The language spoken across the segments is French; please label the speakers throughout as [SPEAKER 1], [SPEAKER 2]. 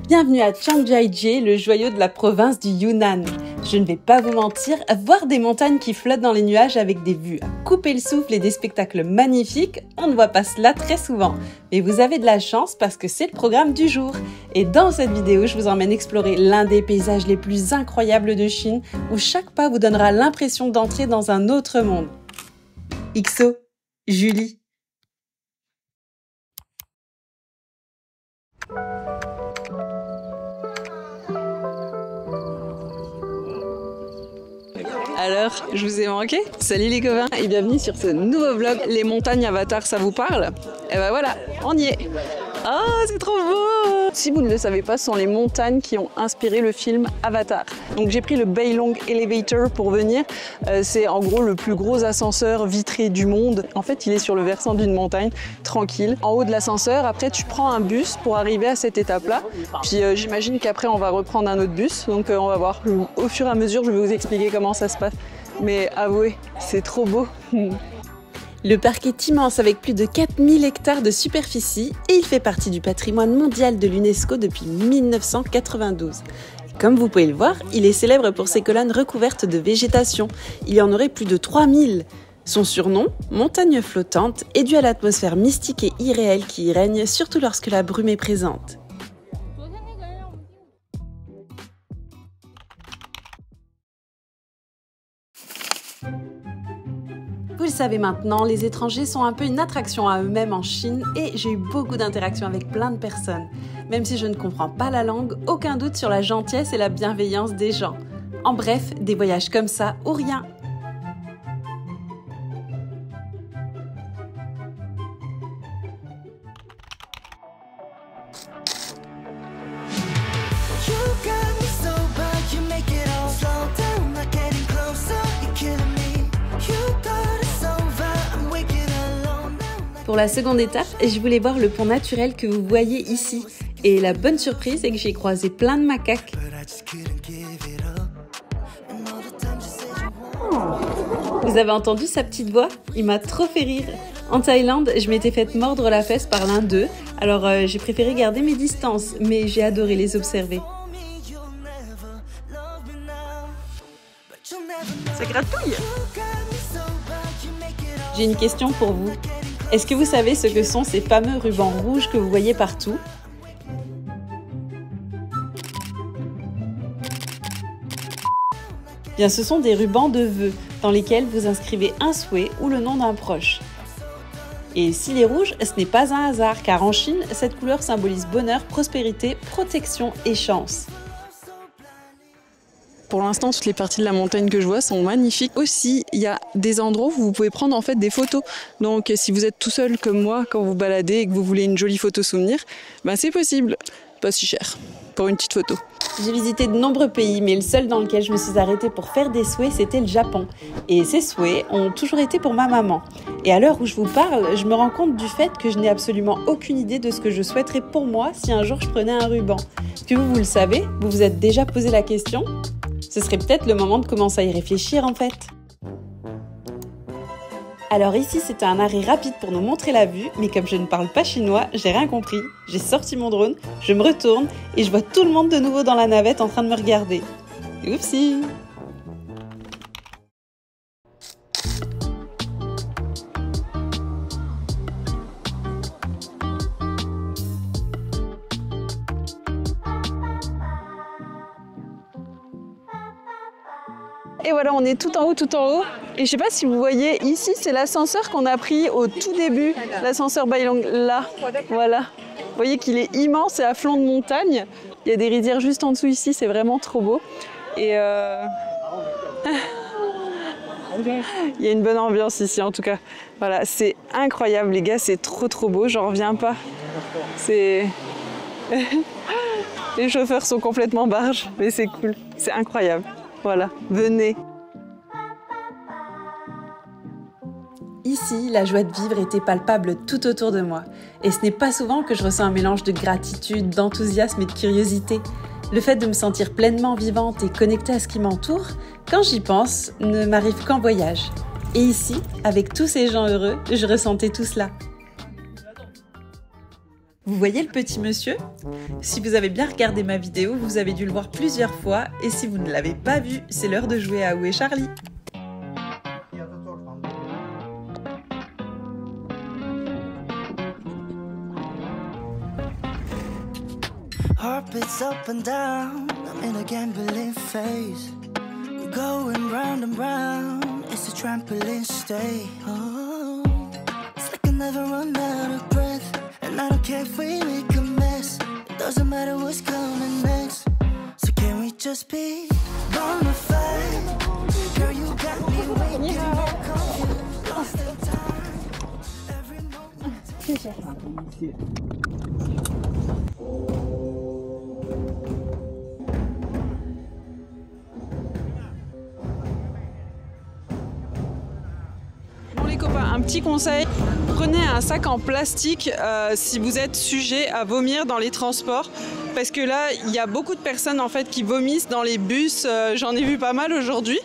[SPEAKER 1] Bienvenue à Chiang Mai, le joyau de la province du Yunnan. Je ne vais pas vous mentir, voir des montagnes qui flottent dans les nuages avec des vues à couper le souffle et des spectacles magnifiques, on ne voit pas cela très souvent. Mais vous avez de la chance parce que c'est le programme du jour. Et dans cette vidéo, je vous emmène explorer l'un des paysages les plus incroyables de Chine, où chaque pas vous donnera l'impression d'entrer dans un autre monde. XO, Julie. Alors, je vous ai manqué? Salut les copains et bienvenue sur ce nouveau vlog. Les montagnes Avatar, ça vous parle? Et ben voilà, on y est. Ah, c'est trop beau! Si vous ne le savez pas, ce sont les montagnes qui ont inspiré le film Avatar. Donc j'ai pris le Bailong Elevator pour venir. C'est en gros le plus gros ascenseur vitré du monde. En fait, il est sur le versant d'une montagne, tranquille. En haut de l'ascenseur, après tu prends un bus pour arriver à cette étape-là. Puis j'imagine qu'après on va reprendre un autre bus. Donc on va voir. Au fur et à mesure, je vais vous expliquer comment ça se passe. Mais avouez, c'est trop beau. Le parc est immense avec plus de 4000 hectares de superficie et il fait partie du patrimoine mondial de l'UNESCO depuis 1992. Comme vous pouvez le voir, il est célèbre pour ses colonnes recouvertes de végétation. Il y en aurait plus de 3000. Son surnom, montagne flottante, est dû à l'atmosphère mystique et irréelle qui y règne, surtout lorsque la brume est présente. Vous le savez maintenant, les étrangers sont un peu une attraction à eux-mêmes en Chine et j'ai eu beaucoup d'interactions avec plein de personnes. Même si je ne comprends pas la langue, aucun doute sur la gentillesse et la bienveillance des gens. En bref, des voyages comme ça ou rien. Pour la seconde étape, je voulais voir le pont naturel que vous voyez ici. Et la bonne surprise, c'est que j'ai croisé plein de macaques. Vous avez entendu sa petite voix? Il m'a trop fait rire. En Thaïlande, je m'étais faite mordre la fesse par l'un d'eux, alors j'ai préféré garder mes distances, mais j'ai adoré les observer. Ça gratouille! J'ai une question pour vous. Est-ce que vous savez ce que sont ces fameux rubans rouges que vous voyez partout? Bien, ce sont des rubans de vœux dans lesquels vous inscrivez un souhait ou le nom d'un proche. Et s'il est rouge, ce n'est pas un hasard, car en Chine, cette couleur symbolise bonheur, prospérité, protection et chance. Pour l'instant, toutes les parties de la montagne que je vois sont magnifiques. Aussi, il y a des endroits où vous pouvez prendre en fait des photos. Donc, si vous êtes tout seul comme moi, quand vous baladez et que vous voulez une jolie photo souvenir, ben c'est possible. Pas si cher pour une petite photo. J'ai visité de nombreux pays, mais le seul dans lequel je me suis arrêtée pour faire des souhaits, c'était le Japon. Et ces souhaits ont toujours été pour ma maman. Et à l'heure où je vous parle, je me rends compte du fait que je n'ai absolument aucune idée de ce que je souhaiterais pour moi si un jour je prenais un ruban. Est-ce que vous le savez? Vous vous êtes déjà posé la question? Ce serait peut-être le moment de commencer à y réfléchir en fait. Alors ici, c'était un arrêt rapide pour nous montrer la vue, mais comme je ne parle pas chinois, j'ai rien compris. J'ai sorti mon drone, je me retourne et je vois tout le monde de nouveau dans la navette en train de me regarder. Oupsie! Et voilà, on est tout en haut, tout en haut. Et je sais pas si vous voyez, ici, c'est l'ascenseur qu'on a pris au tout début. L'ascenseur Bailong, là. Voilà. Vous voyez qu'il est immense et à flanc de montagne. Il y a des rizières juste en dessous ici, c'est vraiment trop beau. Et il y a une bonne ambiance ici, en tout cas. Voilà, c'est incroyable, les gars, c'est trop beau. J'en reviens pas. C'est... Les chauffeurs sont complètement barges, mais c'est cool. C'est incroyable. Voilà, venez. Ici, la joie de vivre était palpable tout autour de moi. Et ce n'est pas souvent que je ressens un mélange de gratitude, d'enthousiasme et de curiosité. Le fait de me sentir pleinement vivante et connectée à ce qui m'entoure, quand j'y pense, ne m'arrive qu'en voyage. Et ici, avec tous ces gens heureux, je ressentais tout cela.
[SPEAKER 2] Vous voyez le petit monsieur? Si vous avez bien regardé ma vidéo, vous avez dû le voir plusieurs fois, et si vous ne l'avez pas vu, c'est l'heure de jouer à Où est Charlie?
[SPEAKER 3] Heart beats up and down, I'm in a gambling phase. Going round and round, it's a trampoline stay. Oh, it's like I never run out of breath. And I don't care if we make a mess. It doesn't matter what's coming next. So can we just be bonafide? Girl, you got me waiting, confused, lost in time. Every moment.
[SPEAKER 1] Bon les copains, un petit conseil, prenez un sac en plastique si vous êtes sujet à vomir dans les transports. Parce que là, il y a beaucoup de personnes en fait qui vomissent dans les bus, j'en ai vu pas mal aujourd'hui.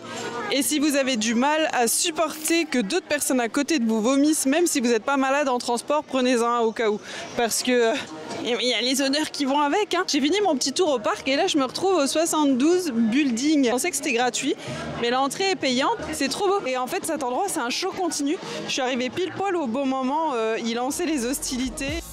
[SPEAKER 1] Et si vous avez du mal à supporter que d'autres personnes à côté de vous vomissent, même si vous n'êtes pas malade en transport, prenez-en un au cas où. Parce que il y a les odeurs qui vont avec. Hein. J'ai fini mon petit tour au parc et là je me retrouve au 72 building. Je pensais que c'était gratuit, mais l'entrée est payante. C'est trop beau. Et en fait cet endroit c'est un show continu. Je suis arrivée pile poil au bon moment. Il lançait les hostilités.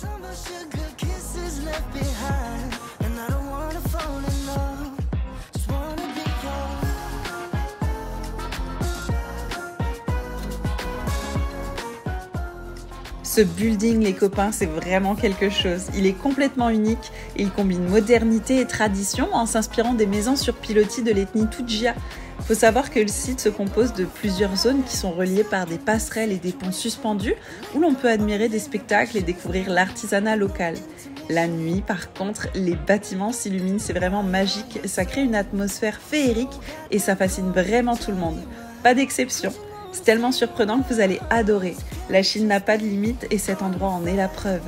[SPEAKER 2] Ce building, les copains, c'est vraiment quelque chose. Il est complètement unique et il combine modernité et tradition en s'inspirant des maisons sur pilotis de l'ethnie Tujia. Il faut savoir que le site se compose de plusieurs zones qui sont reliées par des passerelles et des ponts suspendus où l'on peut admirer des spectacles et découvrir l'artisanat local. La nuit, par contre, les bâtiments s'illuminent, c'est vraiment magique. Ça crée une atmosphère féerique et ça fascine vraiment tout le monde. Pas d'exception. C'est tellement surprenant que vous allez adorer. La Chine n'a pas de limite et cet endroit en est la preuve.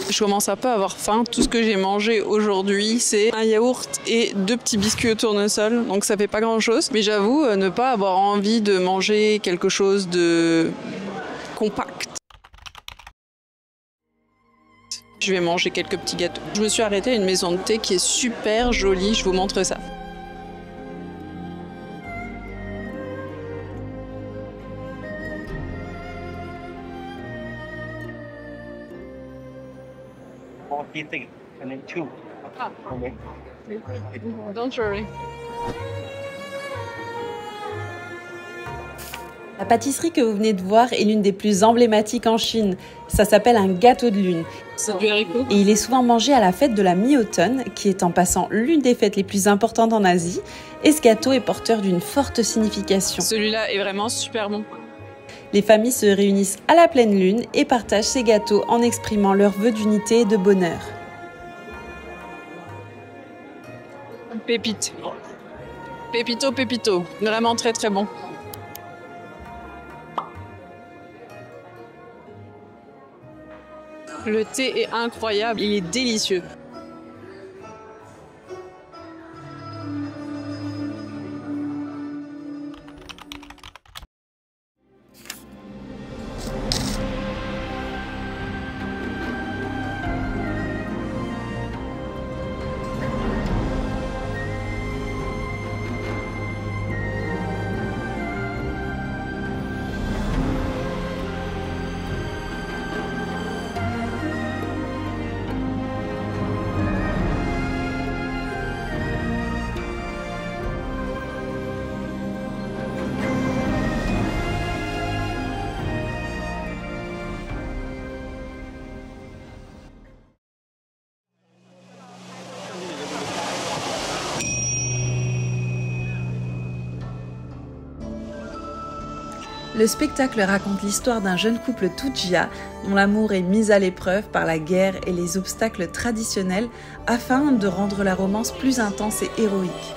[SPEAKER 1] Je commence un peu à avoir faim. Tout ce que j'ai mangé aujourd'hui, c'est un yaourt et 2 petits biscuits au tournesol. Donc ça fait pas grand chose. Mais j'avoue ne pas avoir envie de manger quelque chose de compact. Je vais manger quelques petits gâteaux. Je me suis arrêtée à une maison de thé qui est super jolie. Je vous montre ça.
[SPEAKER 4] And then 2. Okay.
[SPEAKER 1] Don't worry.
[SPEAKER 2] La pâtisserie que vous venez de voir est l'une des plus emblématiques en Chine. Ça s'appelle un gâteau de lune.
[SPEAKER 1] C'est du haricot.
[SPEAKER 2] Et il est souvent mangé à la fête de la mi-automne, qui est en passant l'une des fêtes les plus importantes en Asie. Et ce gâteau est porteur d'une forte signification.
[SPEAKER 1] Celui-là est vraiment super bon.
[SPEAKER 2] Les familles se réunissent à la pleine lune et partagent ces gâteaux en exprimant leurs vœux d'unité et de bonheur.
[SPEAKER 1] Pépite. Pépito, pépito. Vraiment très très bon. Le thé est incroyable, il est délicieux.
[SPEAKER 2] Le spectacle raconte l'histoire d'un jeune couple Tujia dont l'amour est mis à l'épreuve par la guerre et les obstacles traditionnels afin de rendre la romance plus intense et héroïque.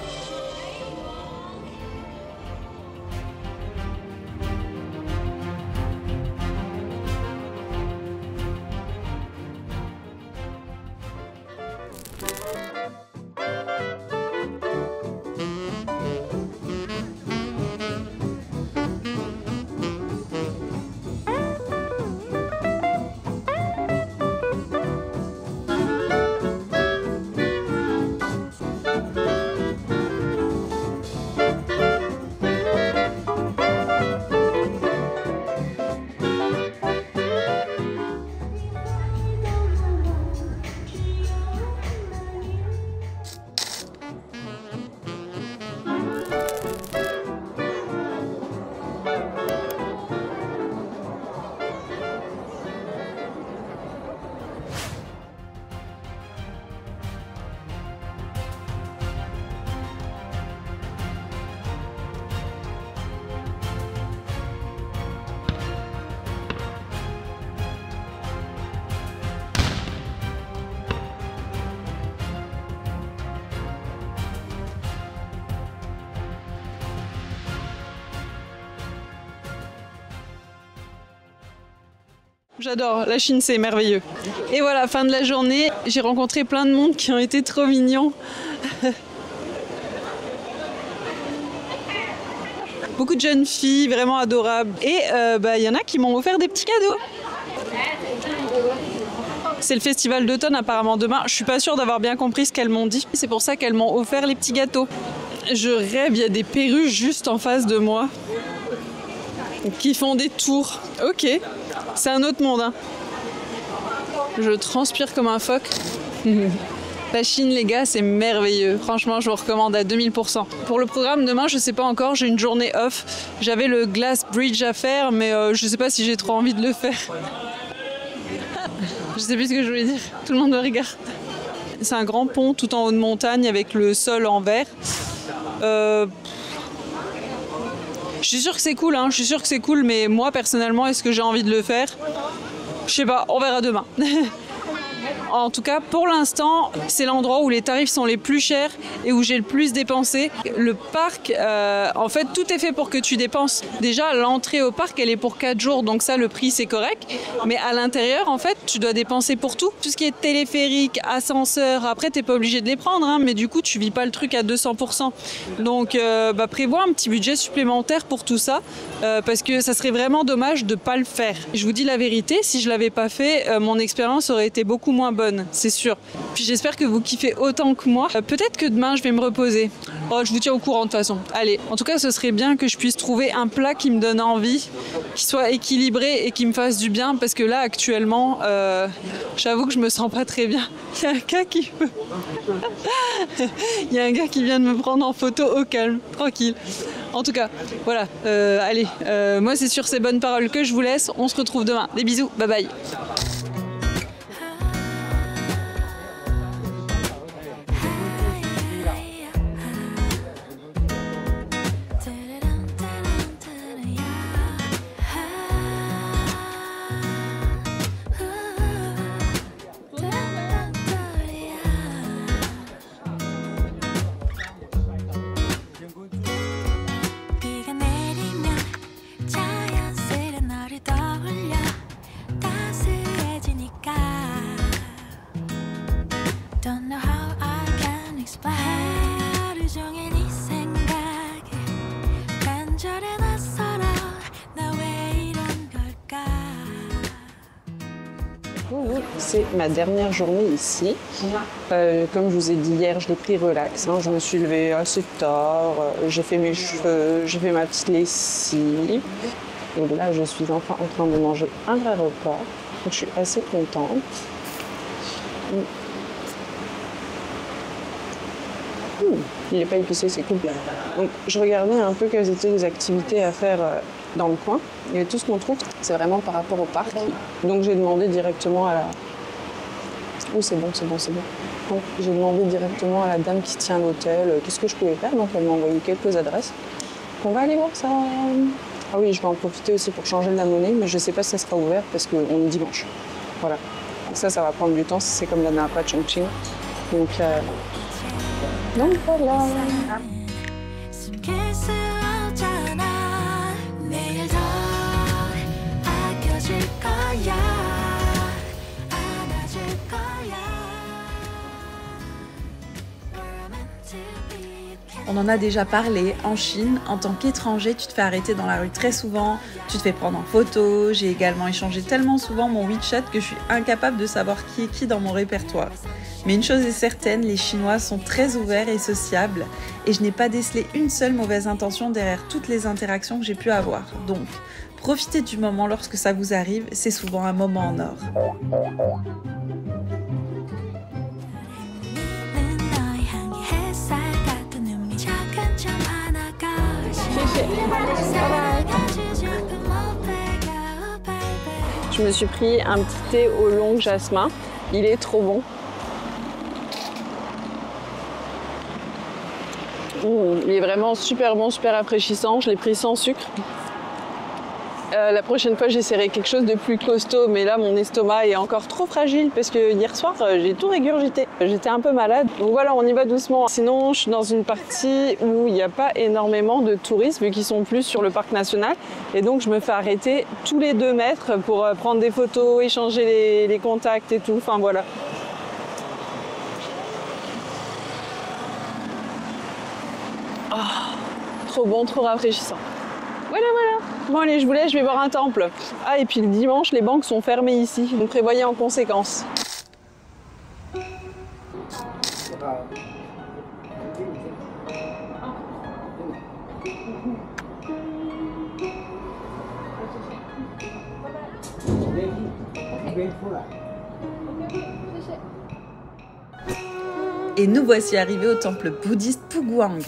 [SPEAKER 1] J'adore, la Chine c'est merveilleux. Et voilà, fin de la journée, j'ai rencontré plein de monde qui ont été trop mignons. Beaucoup de jeunes filles, vraiment adorables. Et y en a qui m'ont offert des petits cadeaux. C'est le festival d'automne apparemment demain. Je suis pas sûre d'avoir bien compris ce qu'elles m'ont dit. C'est pour ça qu'elles m'ont offert les petits gâteaux. Je rêve, il y a des perruches juste en face de moi qui font des tours. Ok, c'est un autre monde. Hein. Je transpire comme un phoque. La Chine, les gars, c'est merveilleux. Franchement, je vous recommande à 2000%. Pour le programme demain, je sais pas encore, j'ai une journée off. J'avais le Glass Bridge à faire, mais je sais pas si j'ai trop envie de le faire. Je sais plus ce que je voulais dire. Tout le monde me regarde. C'est un grand pont tout en haut de montagne avec le sol en verre. Je suis sûre que c'est cool, hein. Je suis sûre que c'est cool, mais moi personnellement, est-ce que j'ai envie de le faire? Je sais pas, on verra demain. En tout cas, pour l'instant, c'est l'endroit où les tarifs sont les plus chers et où j'ai le plus dépensé. Le parc, en fait, tout est fait pour que tu dépenses. Déjà, l'entrée au parc, elle est pour 4 jours, donc ça, le prix, c'est correct. Mais à l'intérieur, en fait, tu dois dépenser pour tout. Tout ce qui est téléphérique, ascenseur, après, t'es pas obligé de les prendre, hein, mais du coup, tu vis pas le truc à 200%. Donc, prévois un petit budget supplémentaire pour tout ça, parce que ça serait vraiment dommage de pas le faire. Je vous dis la vérité, si je l'avais pas fait, mon expérience aurait été beaucoup moins bonne, c'est sûr. Puis j'espère que vous kiffez autant que moi. Peut-être que demain je vais me reposer. Oh, je vous tiens au courant de toute façon. Allez, en tout cas ce serait bien que je puisse trouver un plat qui me donne envie, qui soit équilibré et qui me fasse du bien, parce que là actuellement, j'avoue que je me sens pas très bien. Il y a un gars qui veut... Il y a un gars qui vient de me prendre en photo au calme, tranquille. En tout cas, voilà. Allez, moi c'est sur ces bonnes paroles que je vous laisse. On se retrouve demain. Des bisous, bye bye. C'est ma dernière journée ici. Comme je vous ai dit hier, je l'ai pris relax. Hein. Je me suis levée assez tard, j'ai fait mes cheveux, j'ai fait ma petite lessive. Et là, je suis enfin en train de manger un vrai repas. Donc, je suis assez contente. Il n'est pas épicé, c'est cool. Donc, je regardais un peu quelles étaient les activités à faire dans le coin. Et tout ce qu'on trouve, c'est vraiment par rapport au parc. Donc, j'ai demandé directement à la... Oh, c'est bon. Donc, j'ai demandé directement à la dame qui tient l'hôtel qu'est-ce que je pouvais faire. Donc, elle m'a envoyé quelques adresses. On va aller voir ça. Ah oui, je vais en profiter aussi pour changer de la monnaie, mais je ne sais pas si ça sera ouvert parce qu'on est dimanche. Voilà. Donc ça va prendre du temps. C'est comme la Napa Chongqing. Donc voilà.
[SPEAKER 2] On en a déjà parlé, en Chine, en tant qu'étranger, tu te fais arrêter dans la rue très souvent, tu te fais prendre en photo, j'ai également échangé tellement souvent mon WeChat que je suis incapable de savoir qui est qui dans mon répertoire. Mais une chose est certaine, les Chinois sont très ouverts et sociables et je n'ai pas décelé une seule mauvaise intention derrière toutes les interactions que j'ai pu avoir. Donc, profitez du moment lorsque ça vous arrive, c'est souvent un moment en or.
[SPEAKER 1] Je me suis pris un petit thé au long jasmin. Il est trop bon. Il est vraiment super bon, super rafraîchissant. Je l'ai pris sans sucre. La prochaine fois, j'essaierai quelque chose de plus costaud, mais là, mon estomac est encore trop fragile parce que hier soir, j'ai tout régurgité. J'étais un peu malade. Donc voilà, on y va doucement. Sinon, je suis dans une partie où il n'y a pas énormément de touristes, vu qu'ils sont plus sur le parc national. Et donc, je me fais arrêter tous les 2 mètres pour prendre des photos, échanger les contacts et tout. Enfin, voilà. Oh, trop bon, trop rafraîchissant. Voilà, voilà. Bon allez, je vous laisse, je vais voir un temple. Ah, et puis le dimanche, les banques sont fermées ici, donc prévoyez en conséquence.
[SPEAKER 2] Et nous voici arrivés au temple bouddhiste Puguang.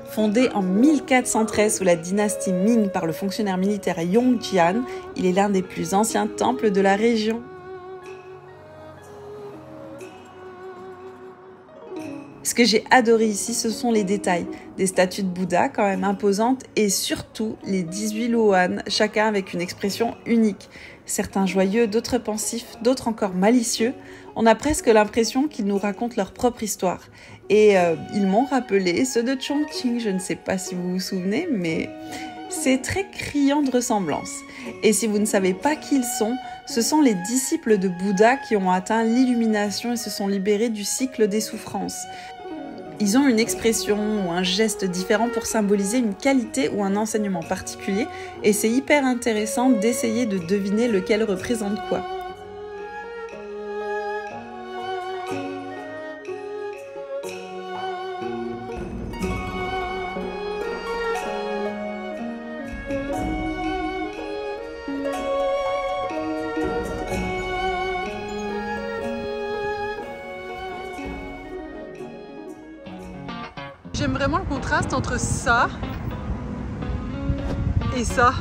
[SPEAKER 2] Fondé en 1413 sous la dynastie Ming par le fonctionnaire militaire Yongjian, il est l'un des plus anciens temples de la région. Ce que j'ai adoré ici, ce sont les détails. Des statues de Bouddha quand même imposantes et surtout les 18 Luan, chacun avec une expression unique. Certains joyeux, d'autres pensifs, d'autres encore malicieux. On a presque l'impression qu'ils nous racontent leur propre histoire. Et ils m'ont rappelé ceux de Chongqing, je ne sais pas si vous vous souvenez, mais c'est très criant de ressemblance. Et si vous ne savez pas qui ils sont, ce sont les disciples de Bouddha qui ont atteint l'illumination et se sont libérés du cycle des souffrances. Ils ont une expression ou un geste différent pour symboliser une qualité ou un enseignement particulier et c'est hyper intéressant d'essayer de deviner lequel représente quoi.
[SPEAKER 1] J'aime vraiment le contraste entre ça et ça.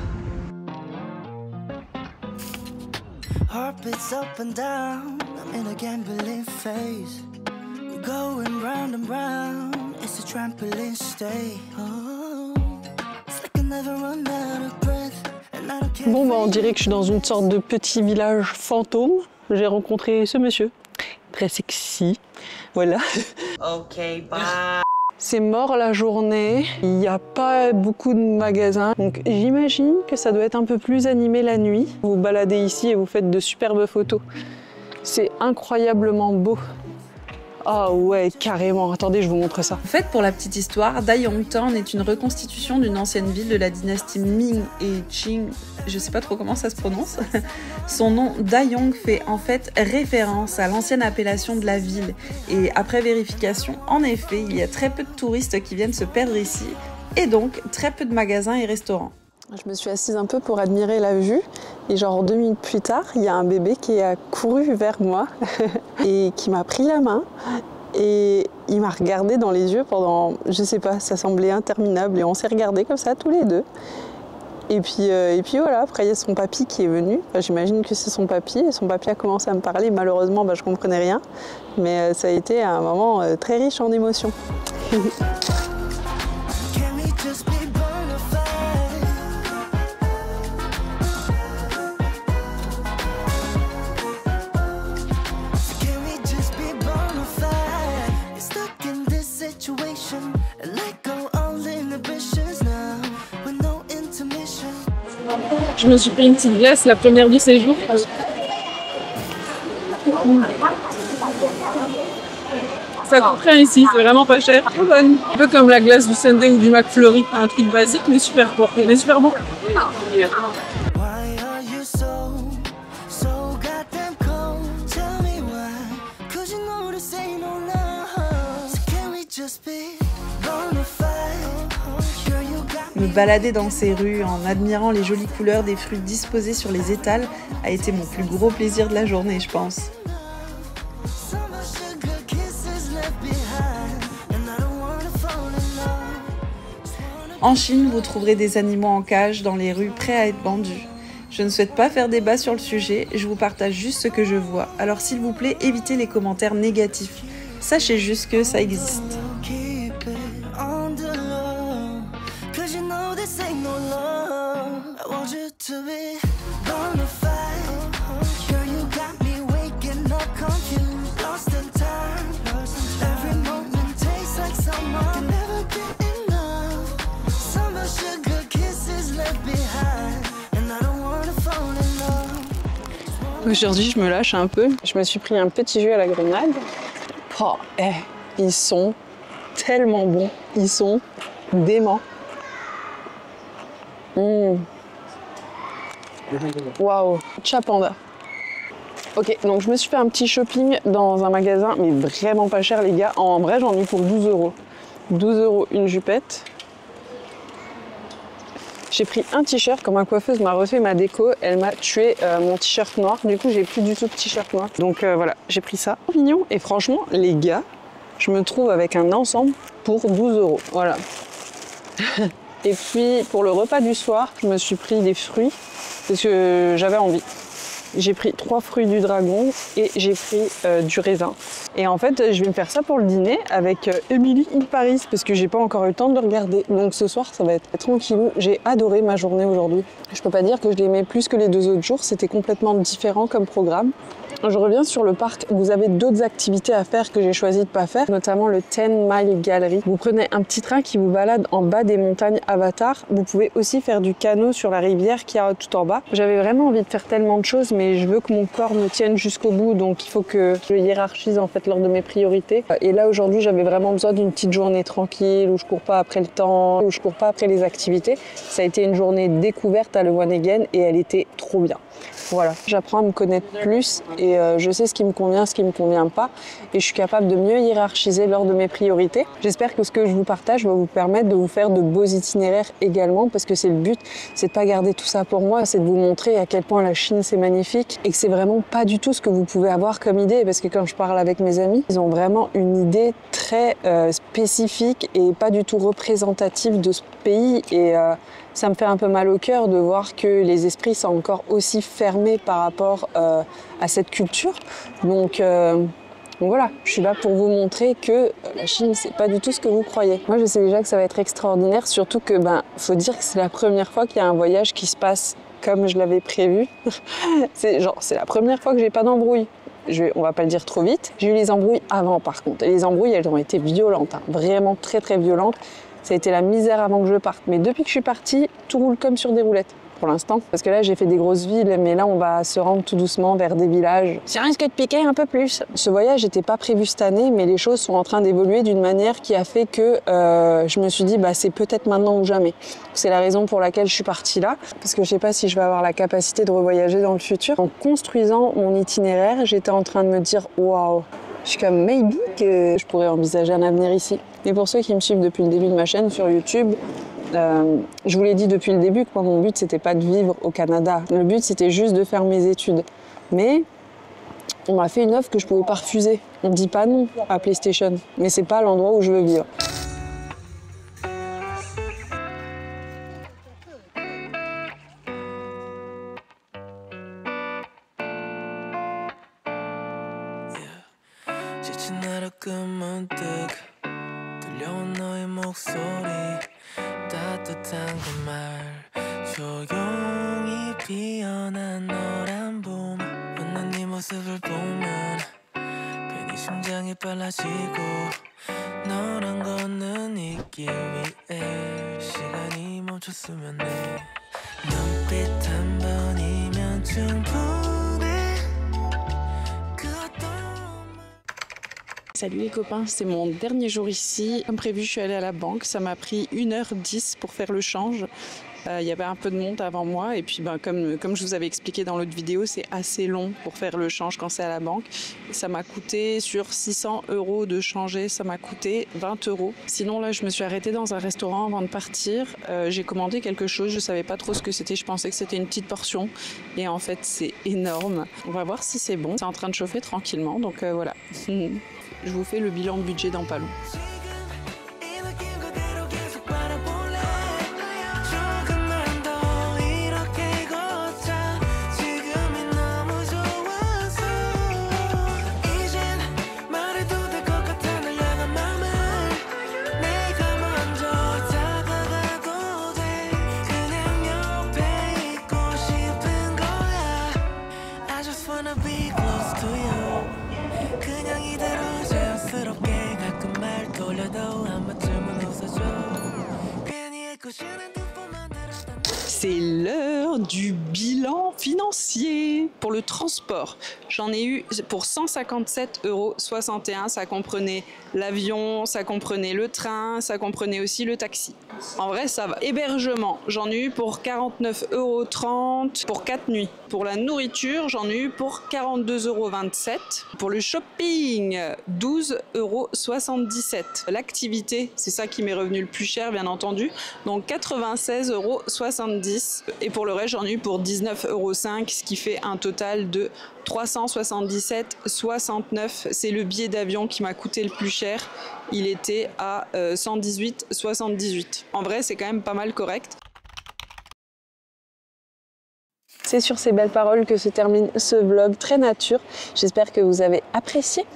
[SPEAKER 3] Heartbeats up and down, I'm in a gambling phase. Going round and round, it's a trampoline stay. Oh, it's like I never run out of breath, and I don't care.
[SPEAKER 1] Bon, bah, on dirait que je suis dans une sorte de petit village fantôme. J'ai rencontré ce monsieur, très sexy. Voilà.
[SPEAKER 5] Ok, bye.
[SPEAKER 1] C'est mort la journée, il n'y a pas beaucoup de magasins, donc j'imagine que ça doit être un peu plus animé la nuit. Vous vous baladez ici et vous faites de superbes photos. C'est incroyablement beau. Ah ouais, carrément. Attendez, je vous montre ça.
[SPEAKER 2] En fait, pour la petite histoire, Dayong Town est une reconstitution d'une ancienne ville de la dynastie Ming et Qing. Je sais pas trop comment ça se prononce. Son nom Dayong fait en fait référence à l'ancienne appellation de la ville. Et après vérification, en effet, il y a très peu de touristes qui viennent se perdre ici. Et donc, très peu de magasins et restaurants.
[SPEAKER 1] Je me suis assise un peu pour admirer la vue et genre 2 minutes plus tard, il y a un bébé qui a couru vers moi et qui m'a pris la main et il m'a regardé dans les yeux pendant, je sais pas, ça semblait interminable et on s'est regardés comme ça tous les deux. Et puis voilà, après il y a son papy qui est venu, j'imagine que c'est son papy et son papy a commencé à me parler, malheureusement je comprenais rien, mais ça a été un moment très riche en émotions.
[SPEAKER 6] Je me suis pris une petite glace, la première du séjour. Ça coûte rien ici, c'est vraiment pas cher. Trop bonne. Un peu comme la glace du Sunday ou du McFlurry. Un truc basique mais super bon. Mais super bon.
[SPEAKER 2] Me balader dans ces rues en admirant les jolies couleurs des fruits disposés sur les étals a été mon plus gros plaisir de la journée, je pense. En Chine, vous trouverez des animaux en cage dans les rues prêts à être vendus. Je ne souhaite pas faire débat sur le sujet, je vous partage juste ce que je vois. Alors s'il vous plaît, évitez les commentaires négatifs. Sachez juste que ça existe.
[SPEAKER 3] This ain't no love. I want you to be
[SPEAKER 1] Aujourd'hui, je me lâche un peu. Je me suis pris un petit jus à la grenade. Oh, ils sont tellement bons. Ils sont déments. Waouh, Chapanda. Ok, donc je me suis fait un petit shopping dans un magasin, mais vraiment pas cher les gars. En vrai, j'en ai pour 12 €. 12 € une jupette. J'ai pris un t-shirt, quand ma coiffeuse m'a refait ma déco, elle m'a tué mon t-shirt noir. Du coup, j'ai plus du tout de t-shirt noir. Donc voilà, j'ai pris ça. Mignon. Et franchement, les gars, je me trouve avec un ensemble pour 12 €. Voilà. Et puis, pour le repas du soir, je me suis pris des fruits parce que j'avais envie. J'ai pris 3 fruits du dragon et j'ai pris du raisin. Et en fait, je vais me faire ça pour le dîner avec Emily in Paris parce que j'ai pas encore eu le temps de le regarder. Donc ce soir, ça va être tranquillou. J'ai adoré ma journée aujourd'hui. Je peux pas dire que je l'aimais plus que les 2 autres jours. C'était complètement différent comme programme. Je reviens sur le parc. Vous avez d'autres activités à faire que j'ai choisi de pas faire, notamment le 10 Mile Gallery. Vous prenez un petit train qui vous balade en bas des montagnes Avatar. Vous pouvez aussi faire du canot sur la rivière qui est tout en bas. J'avais vraiment envie de faire tellement de choses, mais je veux que mon corps me tienne jusqu'au bout, donc il faut que je hiérarchise en fait l'ordre de mes priorités. Et là aujourd'hui, j'avais vraiment besoin d'une petite journée tranquille où je cours pas après le temps, où je cours pas après les activités. Ça a été une journée découverte à Le Wanegen et elle était trop bien. Voilà, j'apprends à me connaître plus et je sais ce qui me convient, ce qui me convient pas et je suis capable de mieux hiérarchiser l'ordre de mes priorités. J'espère que ce que je vous partage va vous permettre de vous faire de beaux itinéraires également parce que c'est le but, c'est de pas garder tout ça pour moi, c'est de vous montrer à quel point la Chine c'est magnifique et que c'est vraiment pas du tout ce que vous pouvez avoir comme idée parce que quand je parle avec mes amis, ils ont vraiment une idée très spécifique et pas du tout représentative de ce pays et ça me fait un peu mal au cœur de voir que les esprits sont encore aussi fermés par rapport à cette culture. Donc voilà, je suis là pour vous montrer que la Chine, c'est pas du tout ce que vous croyez. Moi, je sais déjà que ça va être extraordinaire, surtout que, faut dire que c'est la première fois qu'il y a un voyage qui se passe comme je l'avais prévu. C'est la première fois que j'ai pas d'embrouille. On va pas le dire trop vite. J'ai eu les embrouilles avant, par contre. Et les embrouilles, elles ont été violentes, hein, vraiment très très violentes. Ça a été la misère avant que je parte. Mais depuis que je suis partie, tout roule comme sur des roulettes. Pour l'instant. Parce que là, j'ai fait des grosses villes, mais là, on va se rendre tout doucement vers des villages. Ça risque de piquer un peu plus. Ce voyage n'était pas prévu cette année, mais les choses sont en train d'évoluer d'une manière qui a fait que je me suis dit, c'est peut-être maintenant ou jamais. C'est la raison pour laquelle je suis partie là. Parce que je sais pas si je vais avoir la capacité de revoyager dans le futur. En construisant mon itinéraire, j'étais en train de me dire, waouh, je suis comme maybe que je pourrais envisager un avenir ici. Mais pour ceux qui me suivent depuis le début de ma chaîne sur YouTube, je vous l'ai dit depuis le début que moi, mon but, c'était pas de vivre au Canada. Le but, c'était juste de faire mes études. Mais on m'a fait une offre que je pouvais pas refuser. On dit pas non à PlayStation, mais c'est pas l'endroit où je veux vivre.
[SPEAKER 3] 따뜻한 그 말 조용히 피어난 노란 봄 웃는 네 모습을 보면 괜히 심장이 빨라지고 너랑 걷는 이 길 위에 시간이 멈췄으면 해 눈빛 한 번이면 충분해 그 어떤
[SPEAKER 1] Salut les copains, c'est mon dernier jour ici. Comme prévu, je suis allée à la banque. Ça m'a pris 1h10 pour faire le change. Il y avait un peu de monde avant moi et puis comme je vous avais expliqué dans l'autre vidéo, c'est assez long pour faire le change quand c'est à la banque. Et ça m'a coûté sur 600 € de changer, ça m'a coûté 20 €. Sinon là, je me suis arrêtée dans un restaurant avant de partir. J'ai commandé quelque chose, je savais pas trop ce que c'était, je pensais que c'était une petite portion et en fait c'est énorme. On va voir si c'est bon. C'est en train de chauffer tranquillement, donc voilà. Je vous fais le bilan de budget dans pas long. C'est l'heure du bilan financier pour le transport. J'en ai eu pour 157,61 €. Ça comprenait l'avion, ça comprenait le train, ça comprenait aussi le taxi. En vrai, ça va. Hébergement, j'en ai eu pour 49,30 € pour 4 nuits. Pour la nourriture, j'en ai eu pour 42,27 €. Pour le shopping, 12,77 €. L'activité, c'est ça qui m'est revenu le plus cher, bien entendu. Donc 96,70 €. Et pour le reste, j'en ai eu pour 19,05 €, ce qui fait un total de 377,69 €. C'est le billet d'avion qui m'a coûté le plus cher. Il était à 118,78 €. En vrai, c'est quand même pas mal correct. C'est sur ces belles paroles que se termine ce vlog très nature. J'espère que vous avez apprécié.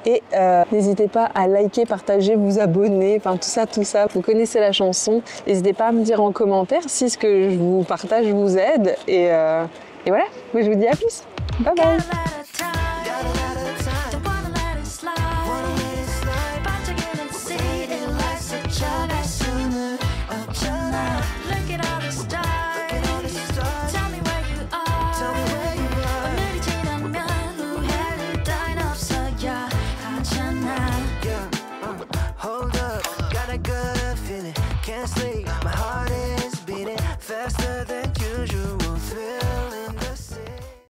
[SPEAKER 1] Et n'hésitez pas à liker, partager, vous abonner, enfin tout ça. Vous connaissez la chanson. N'hésitez pas à me dire en commentaire si ce que je vous partage vous aide. Et voilà, moi je vous dis à plus. Bye bye.
[SPEAKER 3] Wanna let it slide, but you're gonna see it life's a challenge.